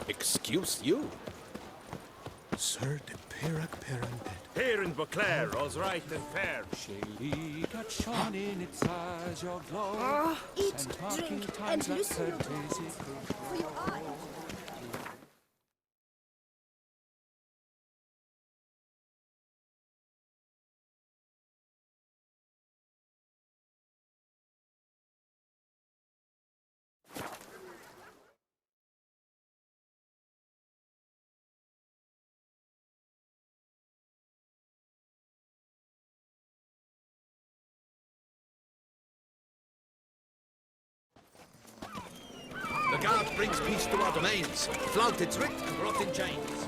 Excuse you. Sir de Perac Perandet. Here in Beauclair, all's right and fair. Eat, drink, and loosen your boots, for you are... The guard brings peace to our domains, flogged its writ and brought in chains.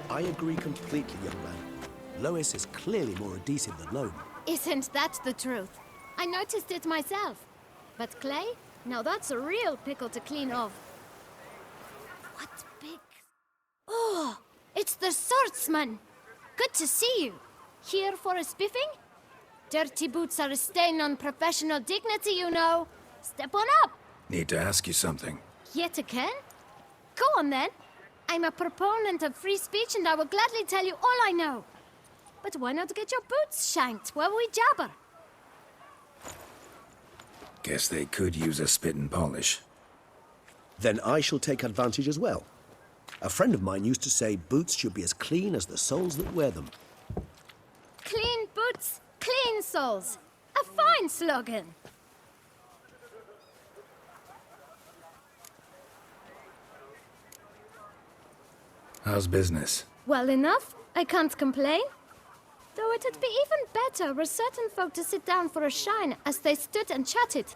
I agree completely, young man. Lois is clearly more adhesive than loam. Isn't that the truth? I noticed it myself. But clay? Now that's a real pickle to clean off. What big... Oh! It's the swordsman! Good to see you. Here for a spiffing? Dirty boots are a stain on professional dignity, you know. Step on up! Need to ask you something. Yet again? Go on then. I'm a proponent of free speech and I will gladly tell you all I know. But why not get your boots shanked while we jabber? Guess they could use a spit and polish. Then I shall take advantage as well. A friend of mine used to say boots should be as clean as the soles that wear them. Clean boots, clean soles. A fine slogan. How's business? Well enough. I can't complain. Though it'd be even better were certain folk to sit down for a shine as they stood and chatted.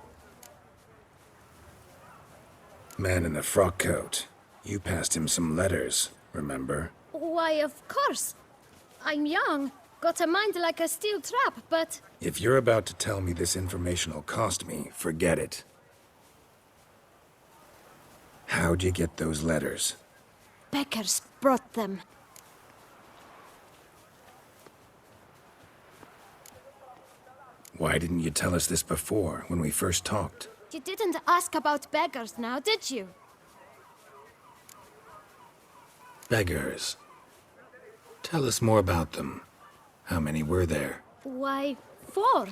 Man in the frock coat. You passed him some letters, remember? Why, of course. I'm young, got a mind like a steel trap, but... If you're about to tell me this information will cost me, forget it. How'd you get those letters? Beggars brought them. Why didn't you tell us this before, when we first talked? You didn't ask about beggars now, did you? Beggars. Tell us more about them. How many were there? Why, 4.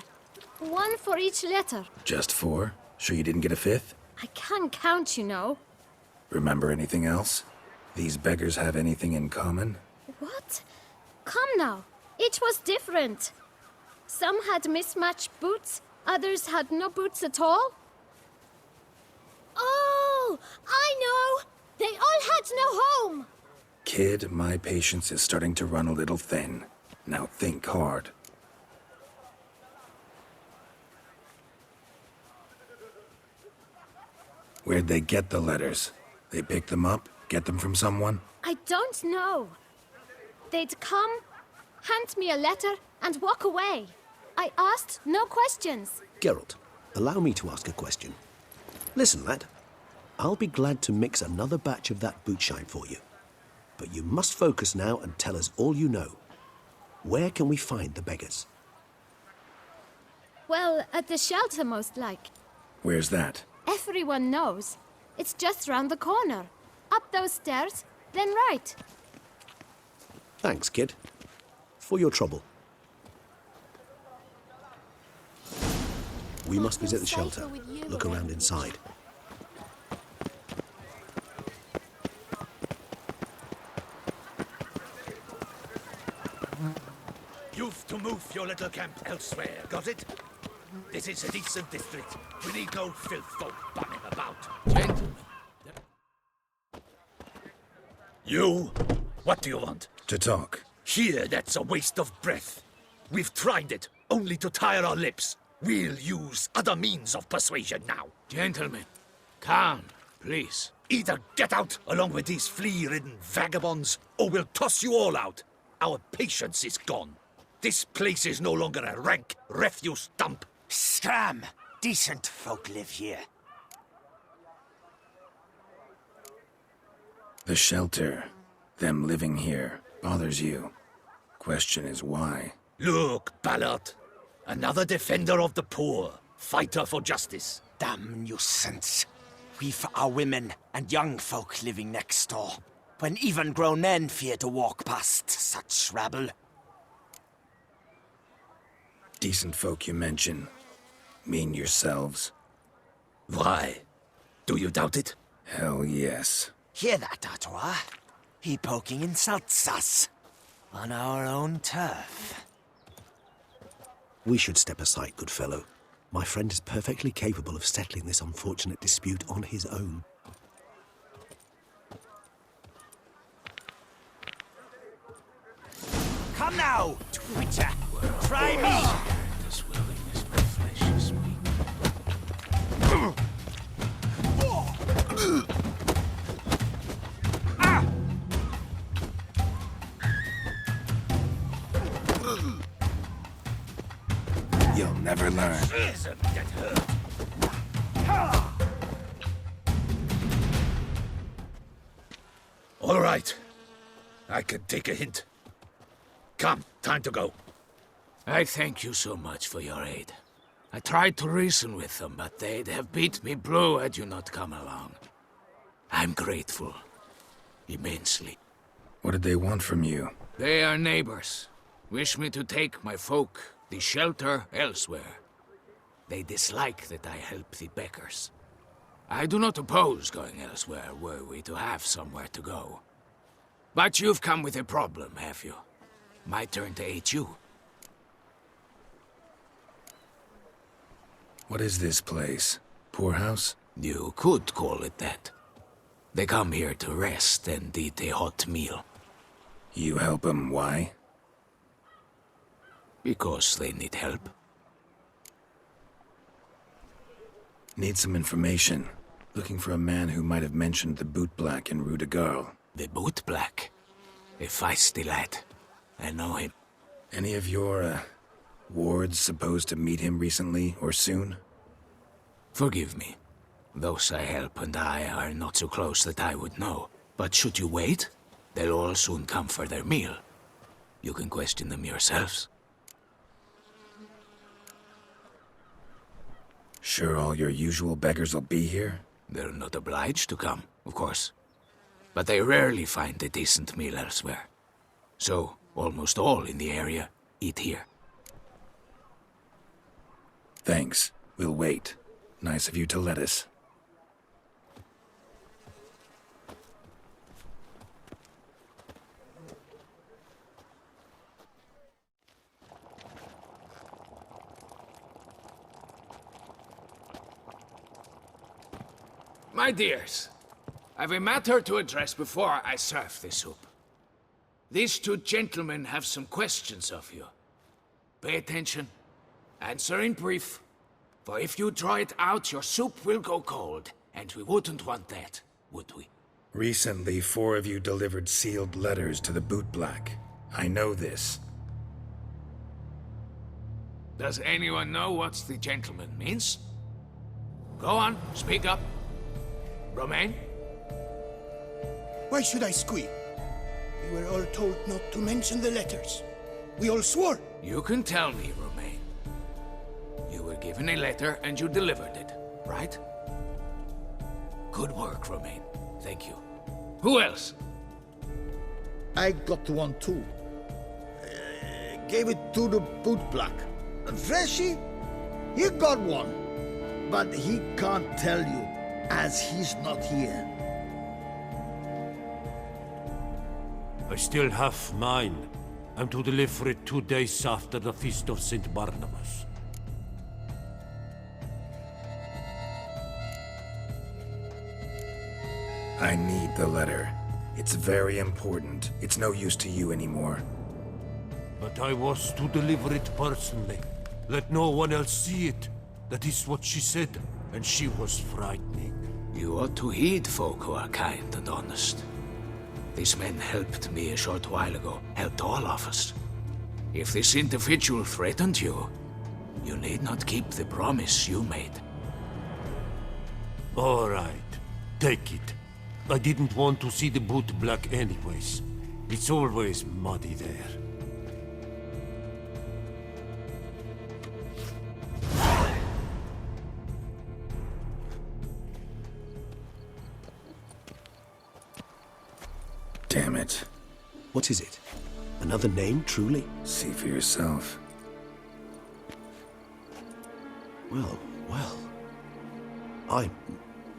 1 for each letter. Just 4? Sure you didn't get a 5th? I can't count, you know. Remember anything else? These beggars have anything in common? What? Come now. Each was different. Some had mismatched boots, others had no boots at all. Oh, I know! They all had no home! Kid, my patience is starting to run a little thin. Now think hard. Where'd they get the letters? They picked them up? Get them from someone? I don't know. They'd come, hand me a letter, and walk away. I asked no questions. Geralt, allow me to ask a question. Listen, lad. I'll be glad to mix another batch of that bootshine for you. But you must focus now and tell us all you know. Where can we find the beggars? Well, at the shelter, most like. Where's that? Everyone knows. It's just round the corner. Up those stairs, then right. Thanks, kid. For your trouble. We must visit the shelter. Look around inside. You've to move your little camp elsewhere, got it? This is a decent district. We need no filth folk bumming about. Gentlemen. You? What do you want? To talk. Here, that's a waste of breath. We've tried it, only to tire our lips. We'll use other means of persuasion now. Gentlemen, calm, please. Either get out along with these flea-ridden vagabonds, or we'll toss you all out. Our patience is gone. This place is no longer a rank refuse dump. Scram! Decent folk live here. The shelter, them living here, bothers you. Question is why? Look, Ballard. Another defender of the poor. Fighter for justice. Damn nuisance. we've our women and young folk living next door, when even grown men fear to walk past such rabble. Decent folk you mention. Mean yourselves? Why? Do you doubt it? Hell yes. Hear that, Artois? He poking insults us. On our own turf. We should step aside, good fellow. My friend is perfectly capable of settling this unfortunate dispute on his own. Come now, Twitcher. Try me. This willingness my flesh is weak. You'll never learn. That hurt. All right. I can take a hint. Come, time to go. I thank you so much for your aid. I tried to reason with them, but they'd have beat me blue had you not come along. I'm grateful. Immensely. What did they want from you? They are neighbors. Wish me to take my folk, the shelter, elsewhere. They dislike that I help the beggars. I do not oppose going elsewhere, were we to have somewhere to go. But you've come with a problem, have you? My turn to aid you. What is this place? Poorhouse? You could call it that. They come here to rest and eat a hot meal. You help them, why? Because they need help. Need some information. Looking for a man who might have mentioned the bootblack in Rue de Garl. The bootblack. A feisty lad. I know him. Any of your, wards supposed to meet him recently or soon? Forgive me. Those I help and I are not so close that I would know. But should you wait, they'll all soon come for their meal. You can question them yourselves. Sure all your usual beggars will be here? They're not obliged to come, of course. But they rarely find a decent meal elsewhere. So, almost all in the area eat here. Thanks. We'll wait. Nice of you to let us. My dears, I've a matter to address before I serve the soup. These two gentlemen have some questions of you. Pay attention. Answer in brief. For if you draw it out, your soup will go cold. And we wouldn't want that, would we? Recently, 4 of you delivered sealed letters to the bootblack. I know this. Does anyone know what the gentleman means? Go on, speak up. Romain? Why should I squeal? We were all told not to mention the letters. We all swore. You can tell me, Romain. You were given a letter and you delivered it, right? Good work, Romain. Thank you. Who else? I got one too. Gave it to the bootblack. Freshy, he got one. But he can't tell you, as he's not here. I still have mine. I'm to deliver it 2 days after the Feast of St. Barnabas. I need the letter. It's very important. It's no use to you anymore. But I was to deliver it personally. Let no one else see it. That is what she said, and she was frightening. You ought to heed folk who are kind and honest. These men helped me a short while ago, helped all of us. If this individual threatened you, you need not keep the promise you made. All right, take it. I didn't want to see the bootblack anyways. It's always muddy there. Damn it. What is it? Another name, truly? See for yourself. Well, well.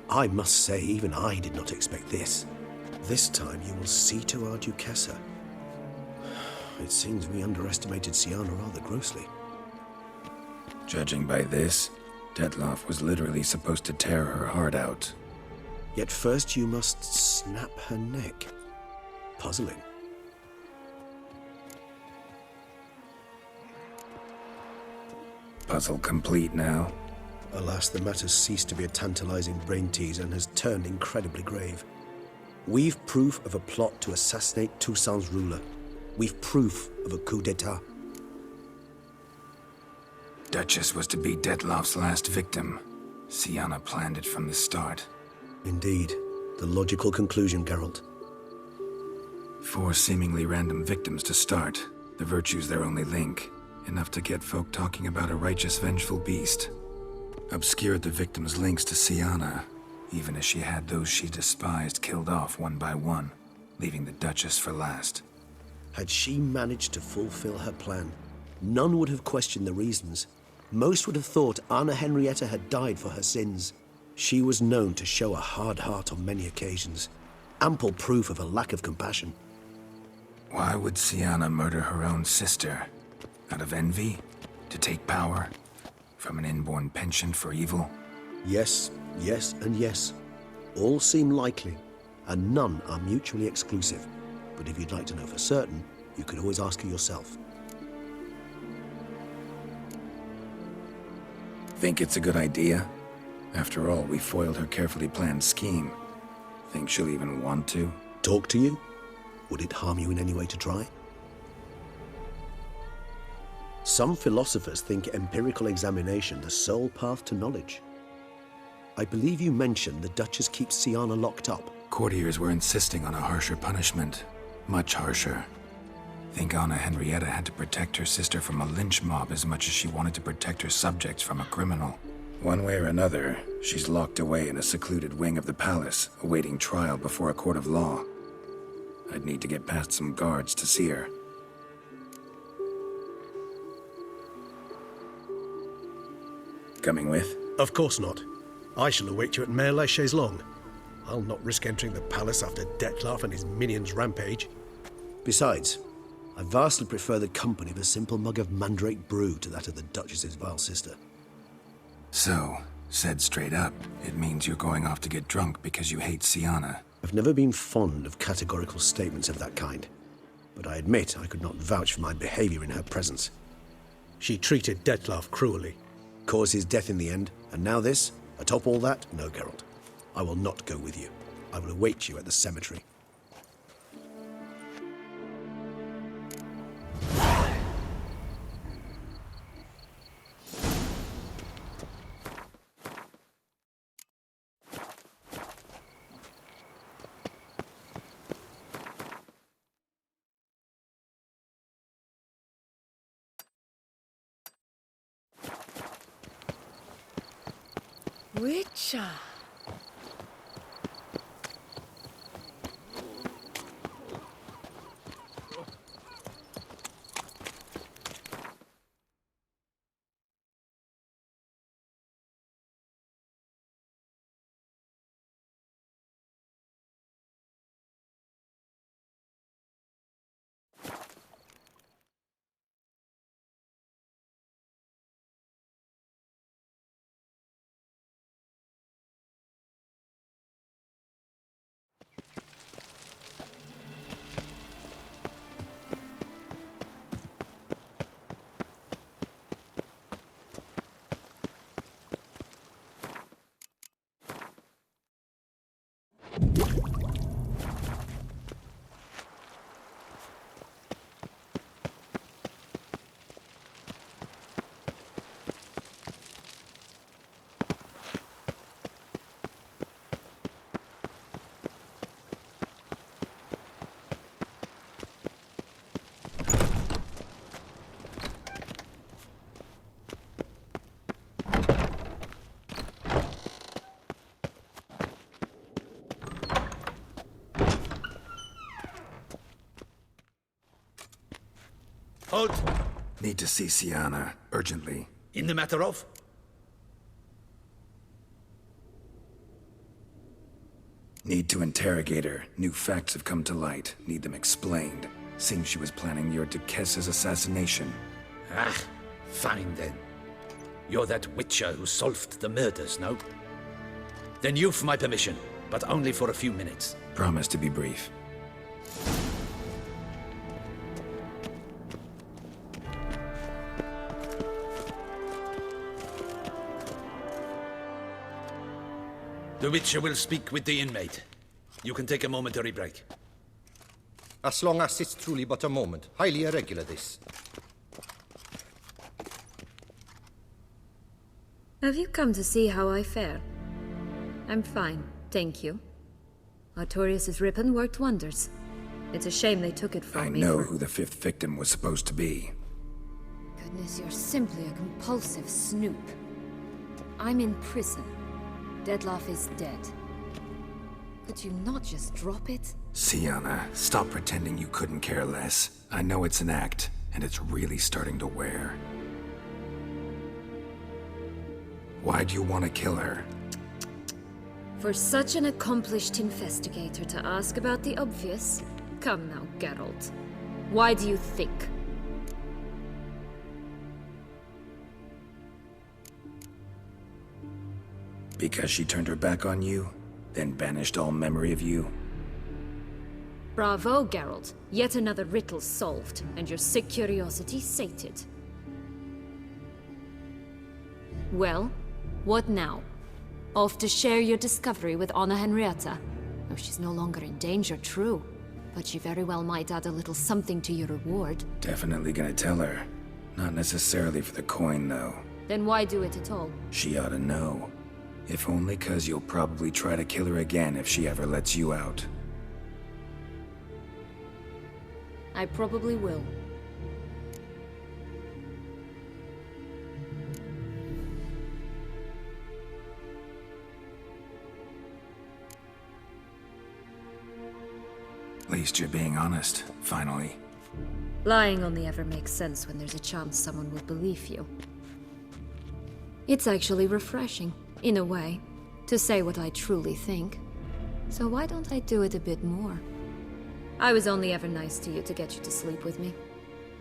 I must say, even I did not expect this. This time you will see to our Duchessa. It seems we underestimated Siana rather grossly. Judging by this, Detloff was literally supposed to tear her heart out. Yet first you must snap her neck. Puzzling. Puzzle complete now. Alas, the matter's ceased to be a tantalizing brain teaser and has turned incredibly grave. We've proof of a plot to assassinate Toussaint's ruler. We've proof of a coup d'etat. Duchess was to be Detloff's last victim. Siana planned it from the start. Indeed. The logical conclusion, Geralt. 4 seemingly random victims to start. The virtue's their only link. Enough to get folk talking about a righteous, vengeful beast. Obscured the victims' links to Siana, even as she had those she despised killed off one by one, leaving the Duchess for last. Had she managed to fulfill her plan, none would have questioned the reasons. Most would have thought Anna Henrietta had died for her sins. She was known to show a hard heart on many occasions. Ample proof of a lack of compassion. Why would Siana murder her own sister? Out of envy? To take power? From an inborn penchant for evil? Yes, yes, and yes. All seem likely, and none are mutually exclusive. But if you'd like to know for certain, you could always ask her yourself. Think it's a good idea? After all, we foiled her carefully planned scheme. Think she'll even want to? Talk to you? Would it harm you in any way to try? Some philosophers think empirical examination the sole path to knowledge. I believe you mentioned the Duchess keeps Siana locked up. Courtiers were insisting on a harsher punishment. Much harsher. Think Anna Henrietta had to protect her sister from a lynch mob as much as she wanted to protect her subjects from a criminal. One way or another, she's locked away in a secluded wing of the palace, awaiting trial before a court of law. I'd need to get past some guards to see her. Coming with? Of course not. I shall await you at Mare la Chaise-Longue. I'll not risk entering the palace after Detloff and his minions rampage. Besides, I vastly prefer the company of a simple mug of mandrake brew to that of the Duchess's vile sister. So, said straight up, it means you're going off to get drunk because you hate Siana. I've never been fond of categorical statements of that kind, but I admit I could not vouch for my behavior in her presence. She treated Detloff cruelly, caused his death in the end, and now this? Atop all that? No, Geralt. I will not go with you. I will await you at the cemetery. Witcher. Geralt, Need to see Sienna, urgently. in the matter of? Need to interrogate her. New facts have come to light. Need them explained. Seems she was planning your Duquesse's assassination. Ah, fine then. You're that witcher who solved the murders, no? Then you've my permission, but only for a few minutes. Promise to be brief. The witcher will speak with the inmate. You can take a momentary break. As long as it's truly but a moment. Highly irregular, this. Have you come to see how I fare? I'm fine, thank you. Artorius' ribbon worked wonders. It's a shame they took it from I me. know who the fifth victim was supposed to be. Goodness, you're simply a compulsive snoop. I'm in prison. Dettlaff is dead. Could you not just drop it? Sienna, stop pretending you couldn't care less. I know it's an act, and it's really starting to wear. Why do you want to kill her? For such an accomplished investigator to ask about the obvious? Come now, Geralt. Why do you think? Because she turned her back on you, then banished all memory of you? Bravo, Geralt. Yet another riddle solved, and your sick curiosity sated. Well, what now? Off to share your discovery with Anna Henrietta? Oh, she's no longer in danger, true. But she very well might add a little something to your reward. Definitely gonna tell her. Not necessarily for the coin, though. Then why do it at all? She ought to know. If only 'cause you'll probably try to kill her again if she ever lets you out. I probably will. At least you're being honest, finally. Lying only ever makes sense when there's a chance someone will believe you. It's actually refreshing, in a way, to say what I truly think. So why don't I do it a bit more? I was only ever nice to you to get you to sleep with me.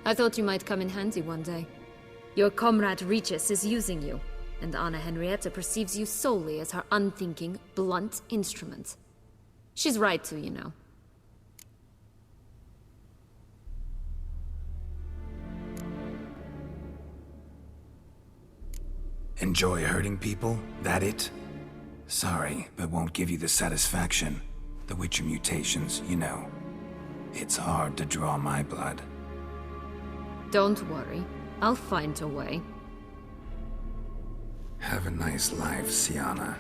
I thought you might come in handy one day. Your comrade Regis is using you, and Anna Henrietta perceives you solely as her unthinking, blunt instrument. She's right to, you know. Enjoy hurting people? That it? Sorry, but won't give you the satisfaction. The Witcher mutations, you know. It's hard to draw my blood. Don't worry. I'll find a way. Have a nice life, Sienna.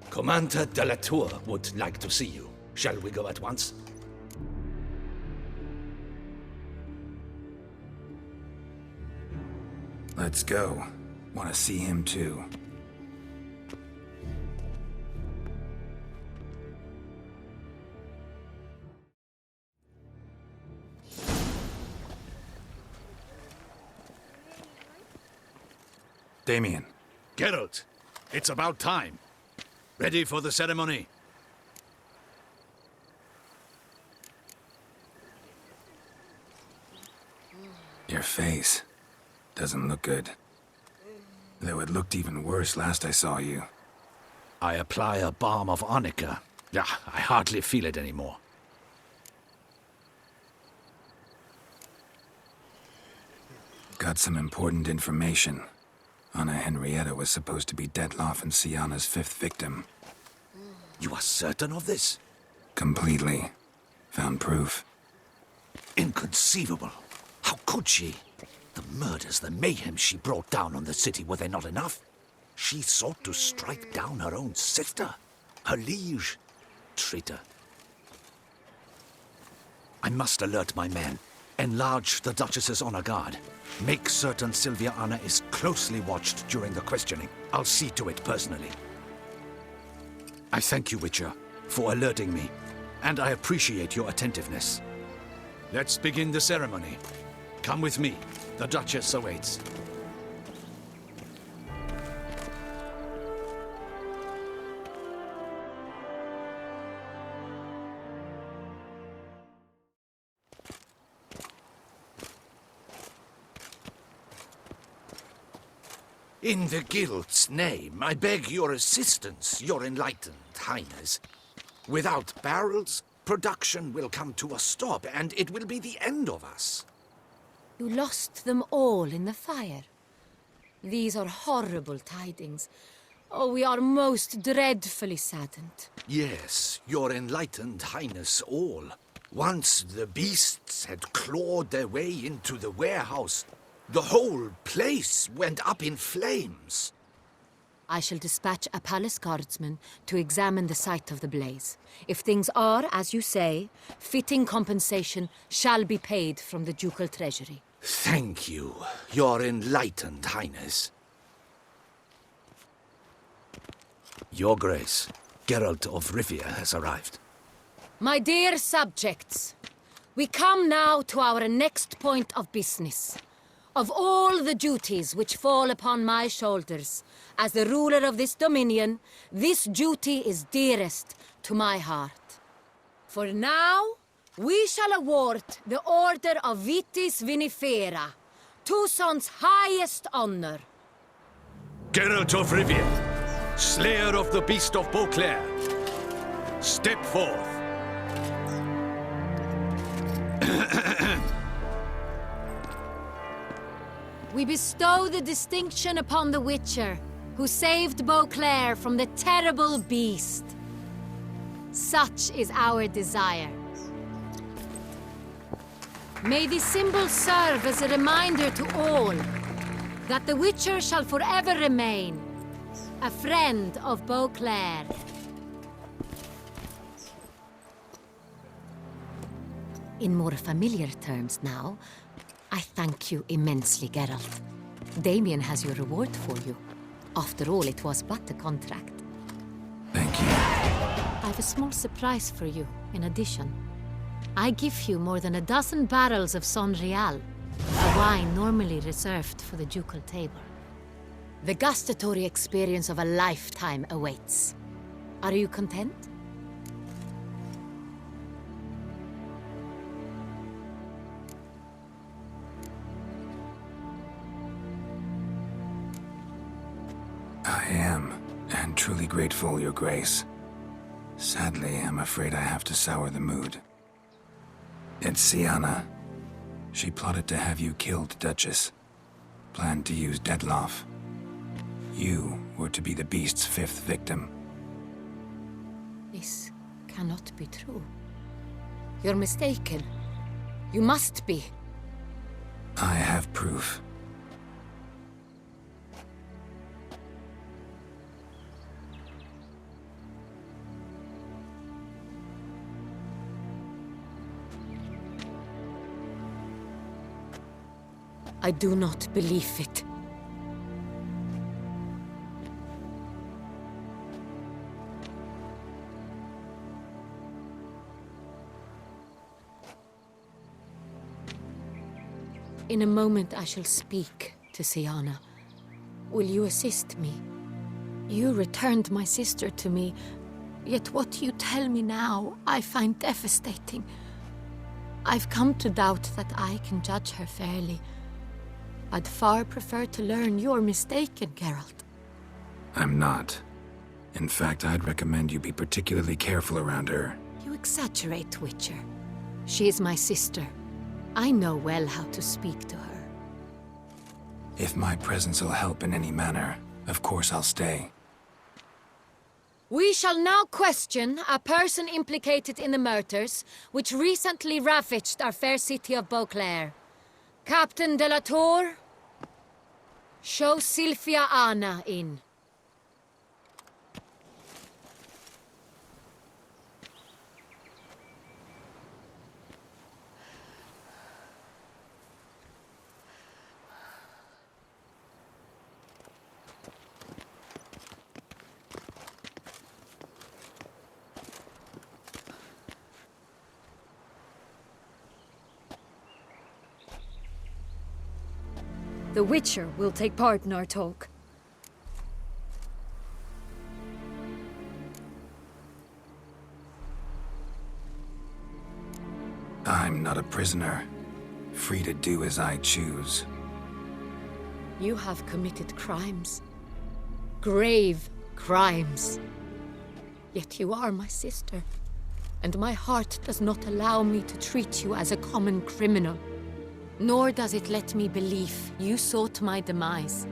Commander de la Tour would like to see you. Shall we go at once? Let's go. Want to see him too. Damien. Geralt, it's about time. Ready for the ceremony? Your face doesn't look good. Though it looked even worse last I saw you. I apply a balm of arnica. Yeah, I hardly feel it anymore. Got some important information. Anna Henrietta was supposed to be Dettlaff and Sienna's fifth victim. You are certain of this? Completely. Found proof. Inconceivable. How could she? The murders, the mayhem she brought down on the city, were they not enough? She sought to strike down her own sister, her liege. traitor. I must alert my men. Enlarge the Duchess's honor guard. Make certain Sylvia Anna is closely watched during the questioning. I'll see to it personally. I thank you, Witcher, for alerting me, and I appreciate your attentiveness. Let's begin the ceremony. Come with me. The Duchess awaits. In the Guild's name, I beg your assistance, your enlightened highness. Without barrels, production will come to a stop, and it will be the end of us. You lost them all in the fire. These are horrible tidings. Oh, we are most dreadfully saddened. Yes, your enlightened highness all. Once the beasts had clawed their way into the warehouse, the whole place went up in flames. I shall dispatch a palace guardsman to examine the site of the blaze. If things are, as you say, fitting compensation shall be paid from the ducal treasury. Thank you, your enlightened highness. Your Grace, Geralt of Rivia has arrived. My dear subjects, we come now to our next point of business. Of all the duties which fall upon my shoulders, as the ruler of this dominion, this duty is dearest to my heart. For now, we shall award the Order of Vitis Vinifera, Tucson's highest honor. Geralt of Rivia, Slayer of the Beast of Beauclair, step forth. We bestow the distinction upon the Witcher, who saved Beauclair from the terrible beast. Such is our desire. May this symbol serve as a reminder to all that the Witcher shall forever remain a friend of Beauclair. In more familiar terms now, I thank you immensely, Geralt. Damien has your reward for you. After all, it was but a contract. Thank you. I have a small surprise for you, in addition. I give you more than a dozen barrels of Son Real, a wine normally reserved for the ducal table. The gustatory experience of a lifetime awaits. Are you content? I am, and truly grateful, Your Grace. Sadly, I'm afraid I have to sour the mood. It's Sienna. She plotted to have you killed, Duchess. Planned to use Detloff. You were to be the beast's fifth victim. This cannot be true. You're mistaken. You must be. I have proof. I do not believe it. In a moment I shall speak to Sienna. Will you assist me? You returned my sister to me, yet what you tell me now I find devastating. I've come to doubt that I can judge her fairly. I'd far prefer to learn you're mistaken, Geralt. I'm not. In fact, I'd recommend you be particularly careful around her. You exaggerate, Witcher. She is my sister. I know well how to speak to her. If my presence will help in any manner, of course I'll stay. We shall now question a person implicated in the murders which recently ravaged our fair city of Beauclair. Captain de la Tour, show Sylvia Anna in. The Witcher will take part in our talk. I'm not a prisoner, free to do as I choose. You have committed crimes. Grave crimes. Yet you are my sister, and my heart does not allow me to treat you as a common criminal. Nor does it let me believe you sought my demise.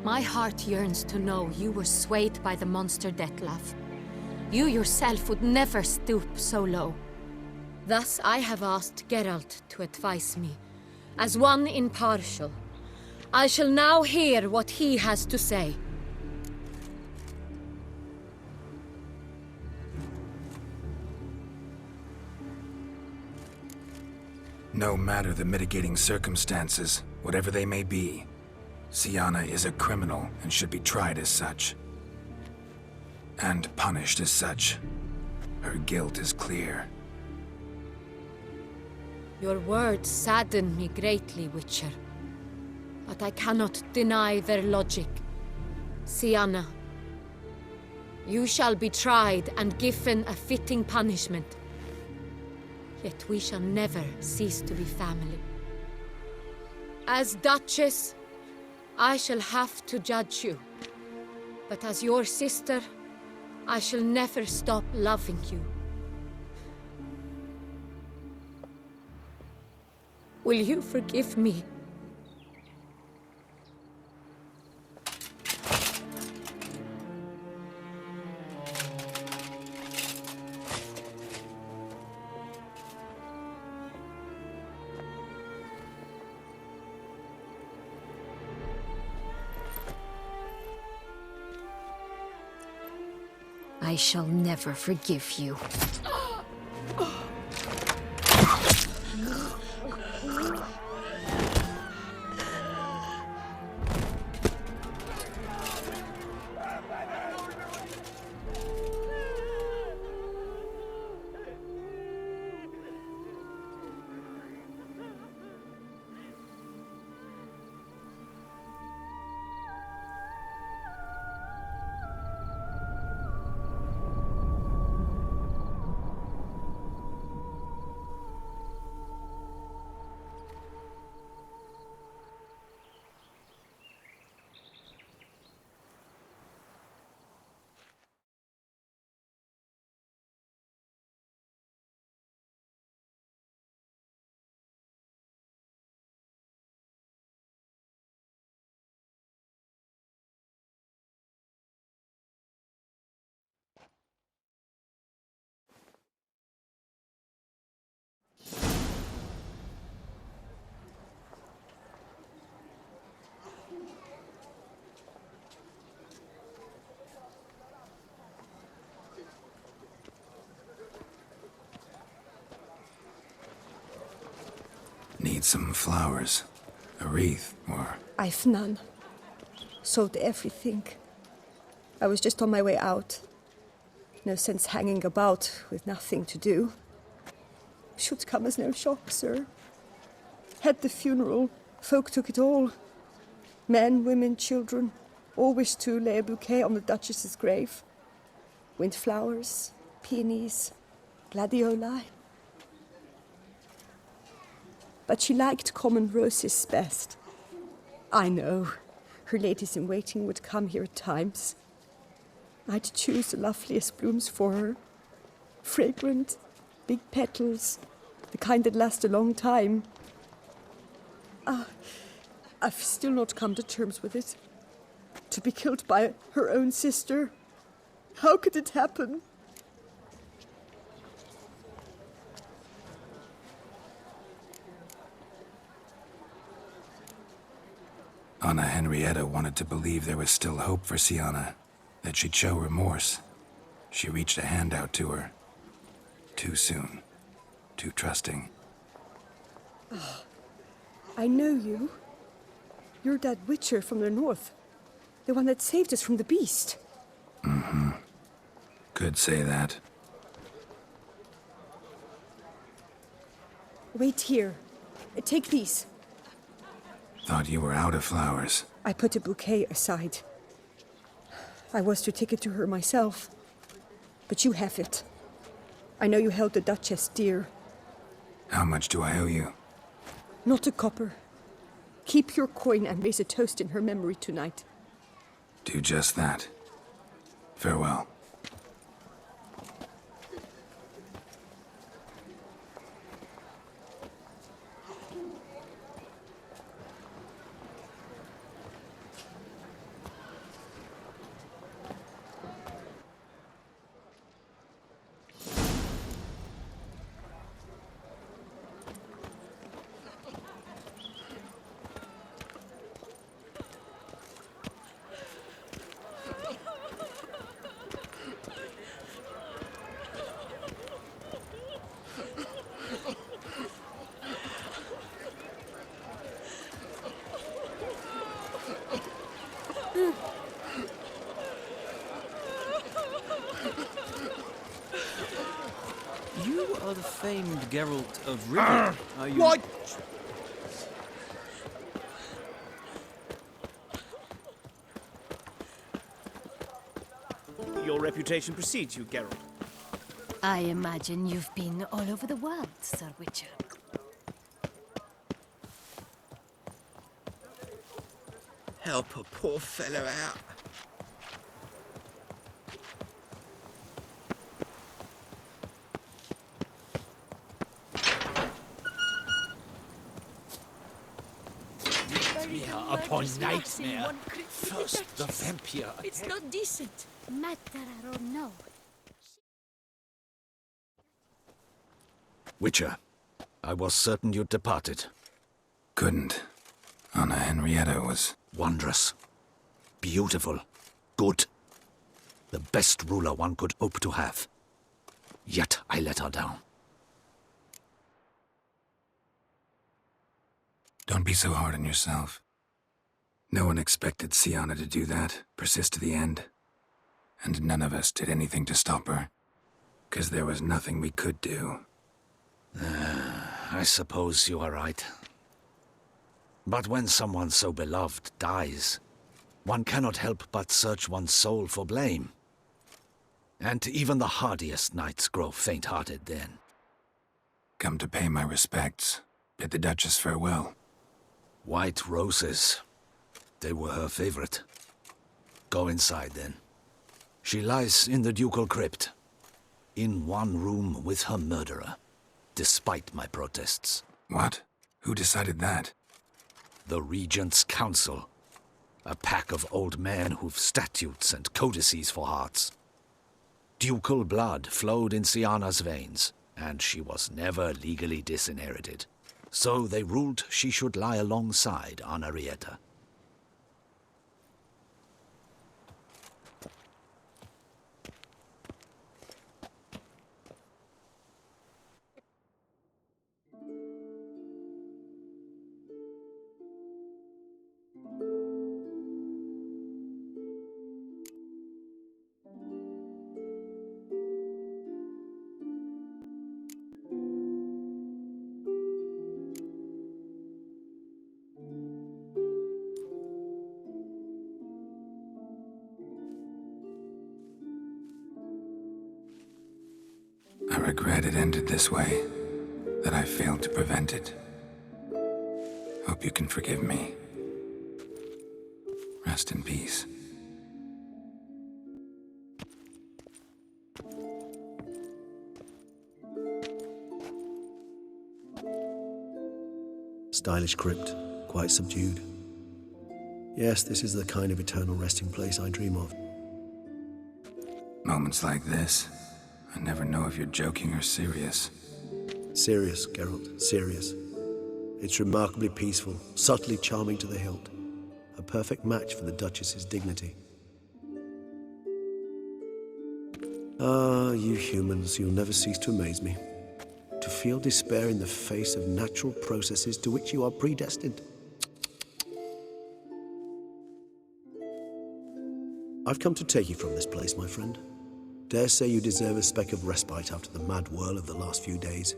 My heart yearns to know you were swayed by the monster Dettlaff. You yourself would never stoop so low. Thus I have asked Geralt to advise me, as one impartial. I shall now hear what he has to say. No matter the mitigating circumstances, whatever they may be, Syanna is a criminal and should be tried as such. And punished as such. Her guilt is clear. Your words sadden me greatly, Witcher. But I cannot deny their logic. Syanna, you shall be tried and given a fitting punishment. Yet we shall never cease to be family. As Duchess, I shall have to judge you. But as your sister, I shall never stop loving you. Will you forgive me? I shall never forgive you. Need some flowers. A wreath, or... I've none. Sold everything. I was just on my way out. No sense hanging about with nothing to do. Should come as no shock, sir. Had the funeral. Folk took it all. Men, women, children. All wished to lay a bouquet on the Duchess's grave. Windflowers, peonies, gladioli. But she liked common roses best. I know. Her ladies-in-waiting would come here at times. I'd choose the loveliest blooms for her. Fragrant, big petals, the kind that last a long time. I've still not come to terms with it. To be killed by her own sister. How could it happen? Anna Henrietta wanted to believe there was still hope for Syanna, that she'd show remorse. She reached a hand out to her. Too soon. Too trusting. Oh, I know you. You're that Witcher from the north. The one that saved us from the beast. Mm-hmm. Could say that. Wait here. Take these. Thought you were out of flowers. I put a bouquet aside. I was to take it to her myself. But you have it. I know you held the Duchess dear. How much do I owe you? Not a copper. Keep your coin and raise a toast in her memory tonight. Do just that. Farewell. You are the famed Geralt of Rivia, are you? What? Your reputation precedes you, Geralt. I imagine you've been all over the world, Sir Witcher. Help a poor fellow out. Nightmare upon nightmare. First the vampire. It's not decent. Matter or no. Witcher, I was certain you'd departed. Couldn't. Anna Henrietta was... Wondrous. Beautiful. Good. The best ruler one could hope to have. Yet I let her down. Don't be so hard on yourself. No one expected Sienna to do that, persist to the end. And none of us did anything to stop her. 'Cause there was nothing we could do. I suppose you are right. But when someone so beloved dies, one cannot help but search one's soul for blame. And even the hardiest knights grow faint-hearted then. Come to pay my respects. Bid the Duchess farewell. White roses. They were her favorite. Go inside then. She lies in the ducal crypt, in one room with her murderer, despite my protests. What? Who decided that? The Regent's Council. A pack of old men who've statutes and codices for hearts. Ducal blood flowed in Sienna's veins, and she was never legally disinherited. So they ruled she should lie alongside Anna Rieta. I regret it ended this way, that I failed to prevent it. Hope you can forgive me. Rest in peace. Stylish crypt, quite subdued. Yes, this is the kind of eternal resting place I dream of. Moments like this, I never know if you're joking or serious. Serious, Geralt, serious. It's remarkably peaceful, subtly charming to the hilt. A perfect match for the Duchess's dignity. Ah, you humans, you'll never cease to amaze me. To feel despair in the face of natural processes to which you are predestined. I've come to take you from this place, my friend. Dare say you deserve a speck of respite after the mad whirl of the last few days.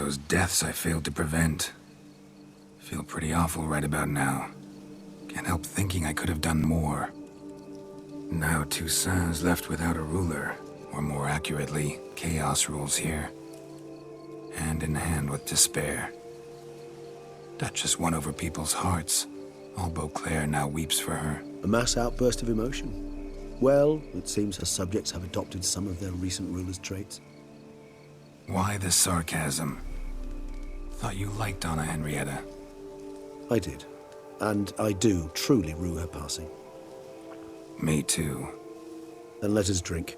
those deaths I failed to prevent. Feel pretty awful right about now. Can't help thinking I could have done more. Now Toussaint's left without a ruler, or more accurately, chaos rules here. Hand in hand with despair. Duchess won over people's hearts. All Beauclair now weeps for her. A mass outburst of emotion. Well, it seems her subjects have adopted some of their recent ruler's traits. Why the sarcasm? Thought you liked Donna Henrietta. I did. And I do truly rue her passing. Me too. Then let us drink.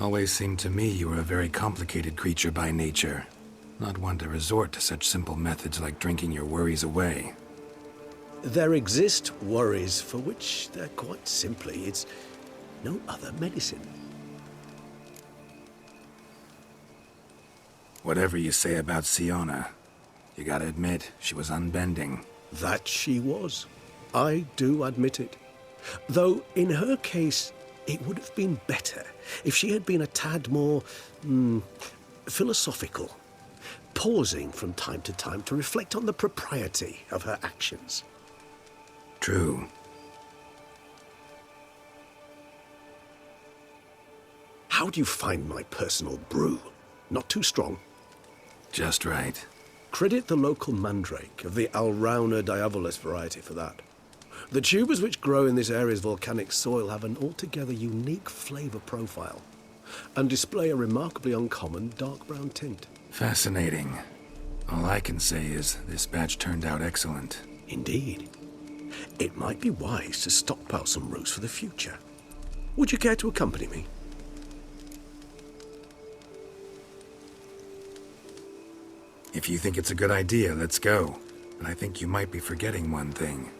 Always seemed to me you were a very complicated creature by nature. Not one to resort to such simple methods like drinking your worries away. There exist worries for which they're quite simply, it's no other medicine. Whatever you say about Siona, you gotta admit, she was unbending. That she was. I do admit it. Though, in her case, it would have been better if she had been a tad more, philosophical, pausing from time to time to reflect on the propriety of her actions. True. How do you find my personal brew? Not too strong? Just right. Credit the local mandrake of the Alrauna diavolis variety for that. The tubers which grow in this area's volcanic soil have an altogether unique flavor profile and display a remarkably uncommon dark brown tint. Fascinating. All I can say is this batch turned out excellent. Indeed. It might be wise to stockpile some roots for the future. Would you care to accompany me? If you think it's a good idea, let's go. But I think you might be forgetting one thing.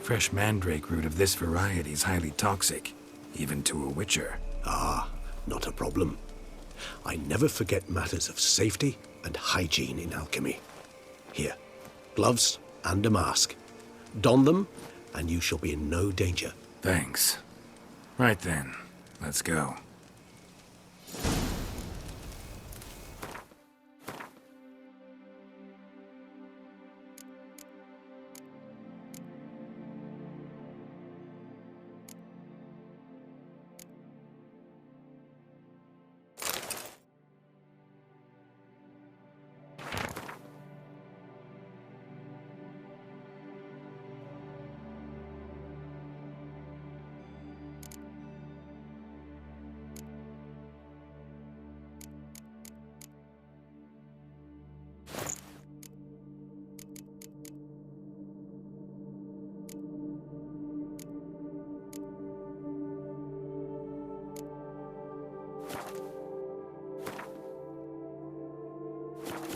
Fresh mandrake root of this variety is highly toxic, even to a witcher. Ah, not a problem. I never forget matters of safety and hygiene in alchemy. Here, gloves and a mask. Don them, and you shall be in no danger. Thanks. Right then, let's go.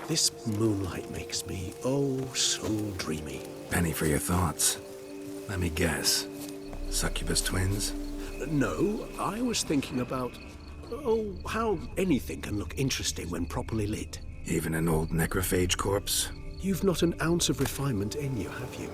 This moonlight makes me, oh, so dreamy. Penny for your thoughts. Let me guess. Succubus twins? No, I was thinking about, how anything can look interesting when properly lit. Even an old necrophage corpse? You've not an ounce of refinement in you, have you?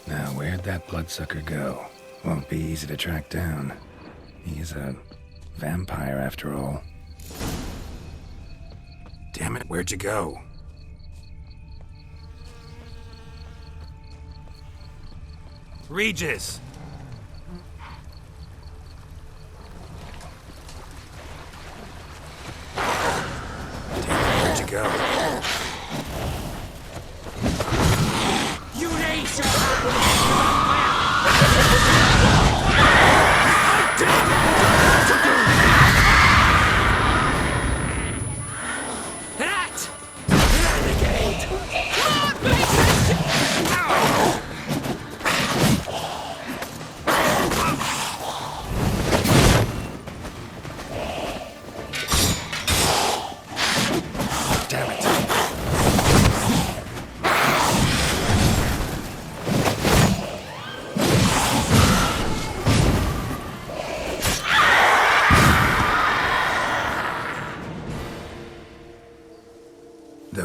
Now, where'd that bloodsucker go? Won't be easy to track down. He's a vampire, after all. Damn it, where'd you go? Regis! Damn it, where'd you go? You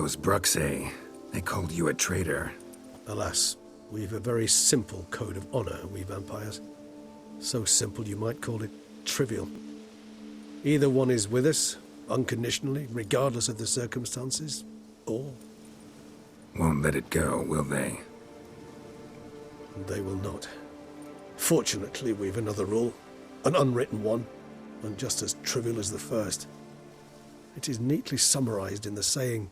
Those Bruxay, they called you a traitor. Alas, we've a very simple code of honor, we vampires. So simple you might call it trivial. Either one is with us, unconditionally, regardless of the circumstances, or... Won't let it go, will they? They will not. Fortunately, we've another rule, an unwritten one, and just as trivial as the first. It is neatly summarized in the saying,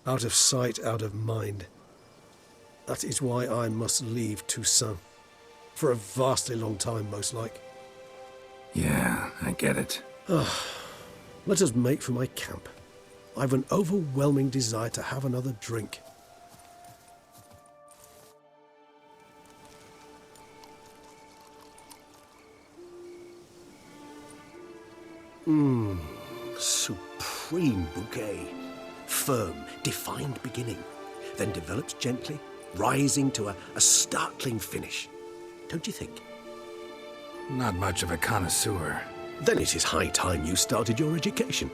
out of sight, out of mind. That is why I must leave Toussaint. For a vastly long time, most like. Yeah, I get it. Let us make for my camp. I've an overwhelming desire to have another drink. Supreme bouquet. Firm, defined beginning, then develops gently, rising to a startling finish. Don't you think? Not much of a connoisseur. Then it is high time you started your education.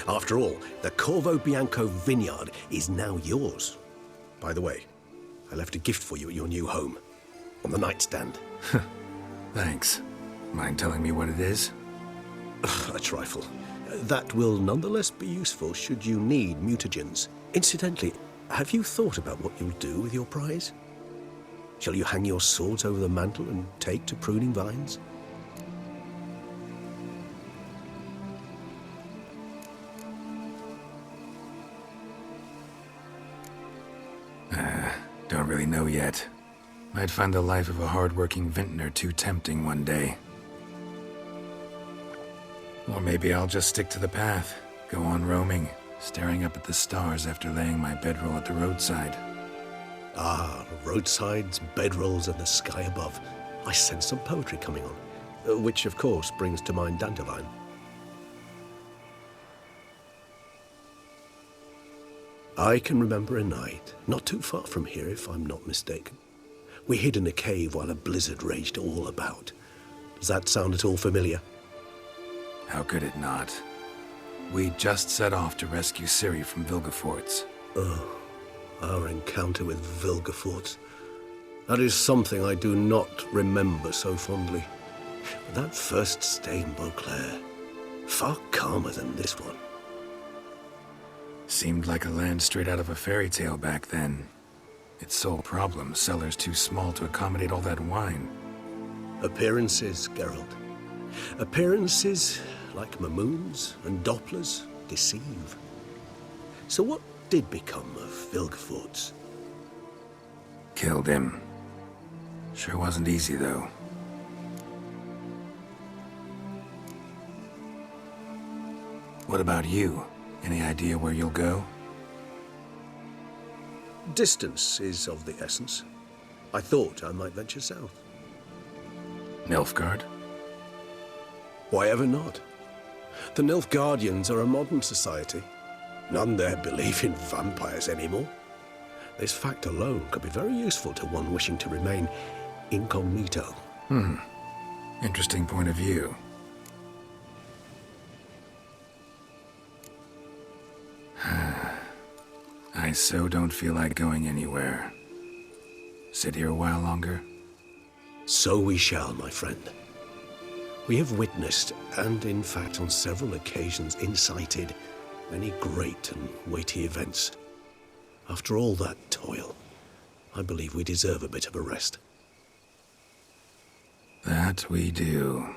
After all, the Corvo Bianco vineyard is now yours. By the way, I left a gift for you at your new home. On the nightstand. Thanks. Mind telling me what it is? A trifle. That will nonetheless be useful should you need mutagens. Incidentally, have you thought about what you'll do with your prize? Shall you hang your swords over the mantle and take to pruning vines? Don't really know yet. Might find the life of a hard-working vintner too tempting one day. Or maybe I'll just stick to the path, go on roaming, staring up at the stars after laying my bedroll at the roadside. Ah, roadsides, bedrolls, and the sky above. I sense some poetry coming on, which of course brings to mind Dandelion. I can remember a night, not too far from here if I'm not mistaken. We hid in a cave while a blizzard raged all about. Does that sound at all familiar? How could it not? We just set off to rescue Ciri from Vilgefortz. Oh, our encounter with Vilgefortz. That is something I do not remember so fondly. But that first stay in Beauclair, far calmer than this one. Seemed like a land straight out of a fairy tale back then. Its sole problem, cellars too small to accommodate all that wine. Appearances, Geralt. Appearances, like Mamoons and Dopplers, deceive. So what did become of Vilgefortz? Killed him. Sure wasn't easy, though. What about you? Any idea where you'll go? Distance is of the essence. I thought I might venture south. Nilfgaard? Why ever not? The Nilfgaardians are a modern society. None there believe in vampires anymore. This fact alone could be very useful to one wishing to remain incognito. Interesting point of view. I so don't feel like going anywhere. Sit here a while longer? So we shall, my friend. We have witnessed, and in fact on several occasions incited, many great and weighty events. After all that toil, I believe we deserve a bit of a rest. That we do.